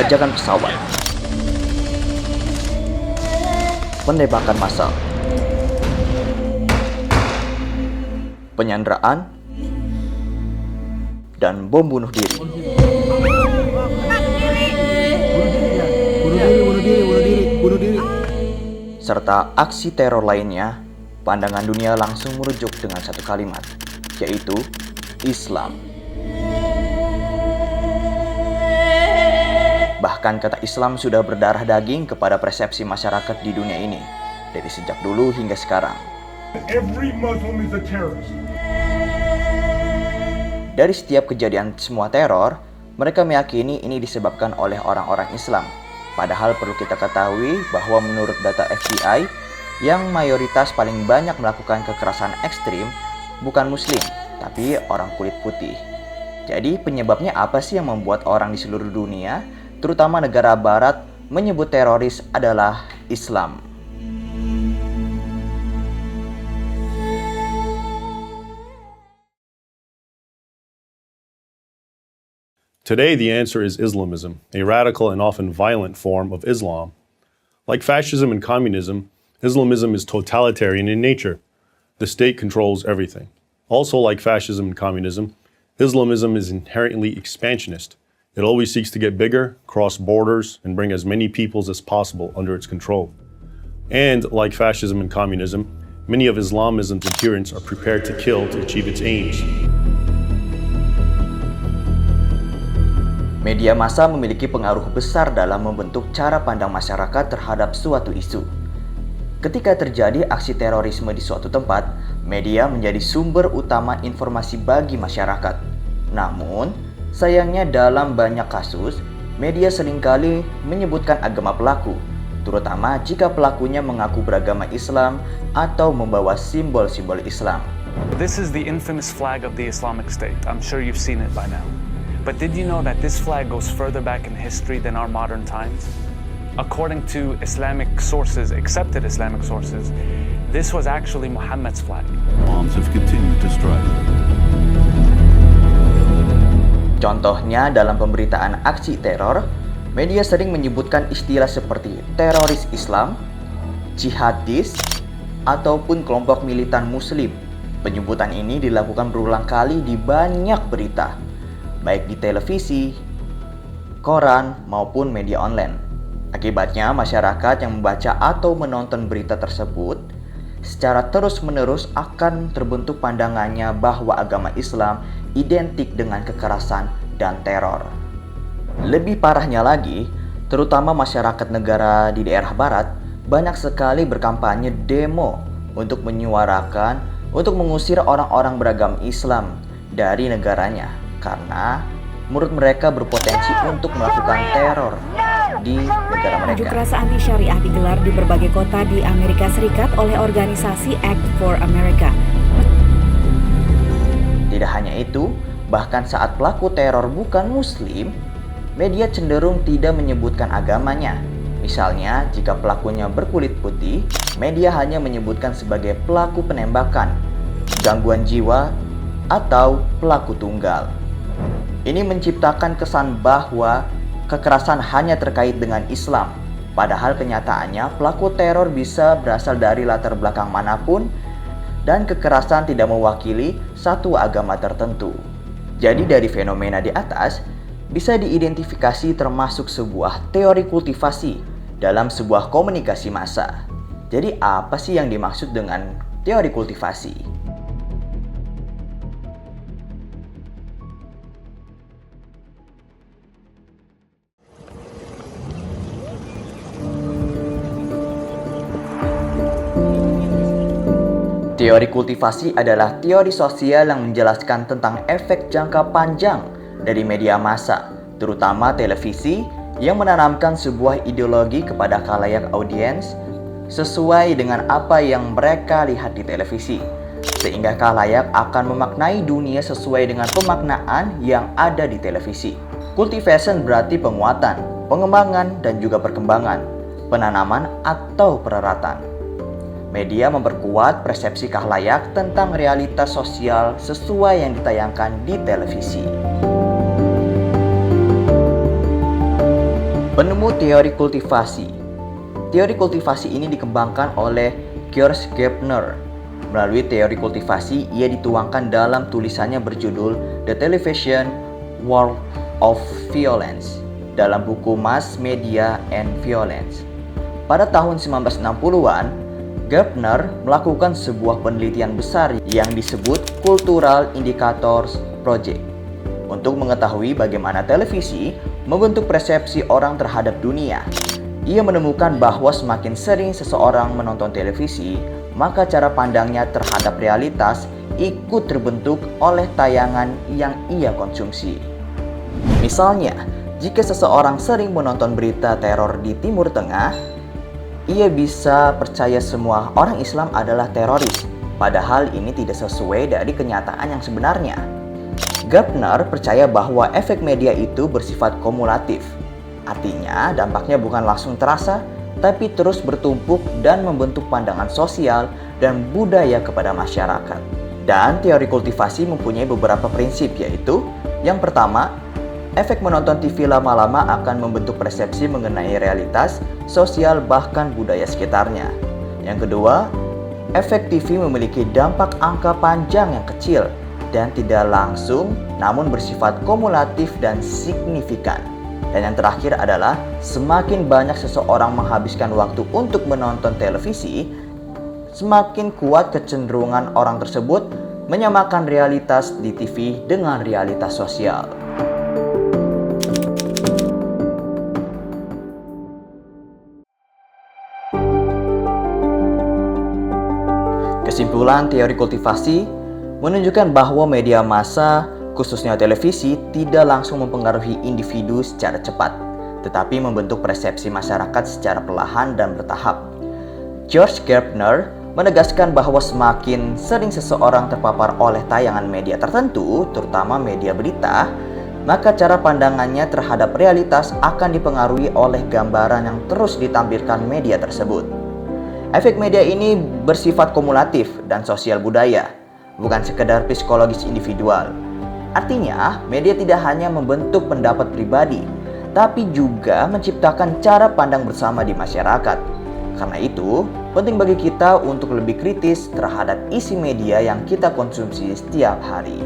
pembajakan pesawat, penembakan massal, penyanderaan, dan bom bunuh diri. Bunuh diri. Serta aksi teror lainnya, pandangan dunia langsung merujuk dengan satu kalimat, yaitu Islam. Bahkan kata Islam sudah berdarah daging kepada persepsi masyarakat di dunia ini, dari sejak dulu hingga sekarang. Every Muslim is a terrorist. Dari setiap kejadian semua teror, mereka meyakini ini disebabkan oleh orang-orang Islam. Padahal perlu kita ketahui bahwa menurut data FBI, yang mayoritas paling banyak melakukan kekerasan ekstrim bukan Muslim, tapi orang kulit putih. Jadi penyebabnya apa sih yang membuat orang di seluruh dunia, terutama negara barat, menyebut teroris adalah Islam? Today, the answer is Islamism, a radical and often violent form of Islam. Like fascism and communism, Islamism is totalitarian in nature. The state controls everything. Also, like fascism and communism, Islamism is inherently expansionist. It always seeks to get bigger, cross borders, and bring as many peoples as possible under its control. And, like fascism and communism, many of Islamism's adherents are prepared to kill to achieve its aims. Media massa memiliki pengaruh besar dalam membentuk cara pandang masyarakat terhadap suatu isu. Ketika terjadi aksi terorisme di suatu tempat, media menjadi sumber utama informasi bagi masyarakat. Namun, sayangnya dalam banyak kasus, media seringkali menyebutkan agama pelaku, terutama jika pelakunya mengaku beragama Islam atau membawa simbol-simbol Islam. This is the infamous flag of the Islamic State. I'm sure you've seen it by now. But did you know that this flag goes further back in history than our modern times? According to Islamic sources, accepted Islamic sources, this was actually Muhammad's flag. Bombs have continued to strike. Contohnya dalam pemberitaan aksi teror, media sering menyebutkan istilah seperti teroris Islam, jihadis, ataupun kelompok militan muslim. Penyebutan ini dilakukan berulang kali di banyak berita, baik di televisi, koran, maupun media online. Akibatnya, masyarakat yang membaca atau menonton berita tersebut secara terus-menerus akan terbentuk pandangannya bahwa agama Islam identik dengan kekerasan dan teror. Lebih parahnya lagi, terutama masyarakat negara di daerah barat, banyak sekali berkampanye demo untuk menyuarakan, untuk mengusir orang-orang beragama Islam dari negaranya, karena menurut mereka berpotensi untuk melakukan teror di negara mereka. Unjuk rasa anti syariah digelar di berbagai kota di Amerika Serikat oleh organisasi Act for America. Tidak hanya itu, bahkan saat pelaku teror bukan muslim, media cenderung tidak menyebutkan agamanya. Misalnya, jika pelakunya berkulit putih, media hanya menyebutkan sebagai pelaku penembakan, gangguan jiwa, atau pelaku tunggal. Ini menciptakan kesan bahwa kekerasan hanya terkait dengan Islam, padahal kenyataannya pelaku teror bisa berasal dari latar belakang manapun dan kekerasan tidak mewakili satu agama tertentu. Jadi dari fenomena di atas bisa diidentifikasi termasuk sebuah teori kultivasi dalam sebuah komunikasi massa. Jadi apa sih yang dimaksud dengan teori kultivasi? Teori kultivasi adalah teori sosial yang menjelaskan tentang efek jangka panjang dari media massa, terutama televisi, yang menanamkan sebuah ideologi kepada khalayak audiens sesuai dengan apa yang mereka lihat di televisi, sehingga khalayak akan memaknai dunia sesuai dengan pemaknaan yang ada di televisi. Cultivation berarti penguatan, pengembangan, dan juga perkembangan, penanaman atau pereratan. Media memperkuat persepsi khalayak tentang realitas sosial sesuai yang ditayangkan di televisi. Penemu teori kultivasi. Teori kultivasi ini dikembangkan oleh George Gardner. Melalui teori kultivasi, ia dituangkan dalam tulisannya berjudul The Television World of Violence dalam buku Mass Media and Violence. Pada tahun 1960-an, Gardner melakukan sebuah penelitian besar yang disebut Cultural Indicators Project untuk mengetahui bagaimana televisi membentuk persepsi orang terhadap dunia. Ia menemukan bahwa semakin sering seseorang menonton televisi, maka cara pandangnya terhadap realitas ikut terbentuk oleh tayangan yang ia konsumsi. Misalnya, jika seseorang sering menonton berita teror di Timur Tengah, ia bisa percaya semua orang Islam adalah teroris, padahal ini tidak sesuai dari kenyataan yang sebenarnya. Gardner percaya bahwa efek media itu bersifat kumulatif. Artinya, dampaknya bukan langsung terasa, tapi terus bertumpuk dan membentuk pandangan sosial dan budaya kepada masyarakat. Dan teori kultivasi mempunyai beberapa prinsip, yaitu yang pertama, efek menonton TV lama-lama akan membentuk persepsi mengenai realitas, sosial, bahkan budaya sekitarnya. Yang kedua, efek TV memiliki dampak angka panjang yang kecil dan tidak langsung, namun bersifat kumulatif dan signifikan. Dan yang terakhir adalah semakin banyak seseorang menghabiskan waktu untuk menonton televisi, semakin kuat kecenderungan orang tersebut menyamakan realitas di TV dengan realitas sosial. Kesimpulan teori kultivasi menunjukkan bahwa media massa, khususnya televisi, tidak langsung mempengaruhi individu secara cepat, tetapi membentuk persepsi masyarakat secara perlahan dan bertahap. George Gardner menegaskan bahwa semakin sering seseorang terpapar oleh tayangan media tertentu, terutama media berita, maka cara pandangannya terhadap realitas akan dipengaruhi oleh gambaran yang terus ditampilkan media tersebut. Efek media ini bersifat kumulatif dan sosial budaya, bukan sekedar psikologis individual. Artinya, media tidak hanya membentuk pendapat pribadi, tapi juga menciptakan cara pandang bersama di masyarakat. Karena itu, penting bagi kita untuk lebih kritis terhadap isi media yang kita konsumsi setiap hari.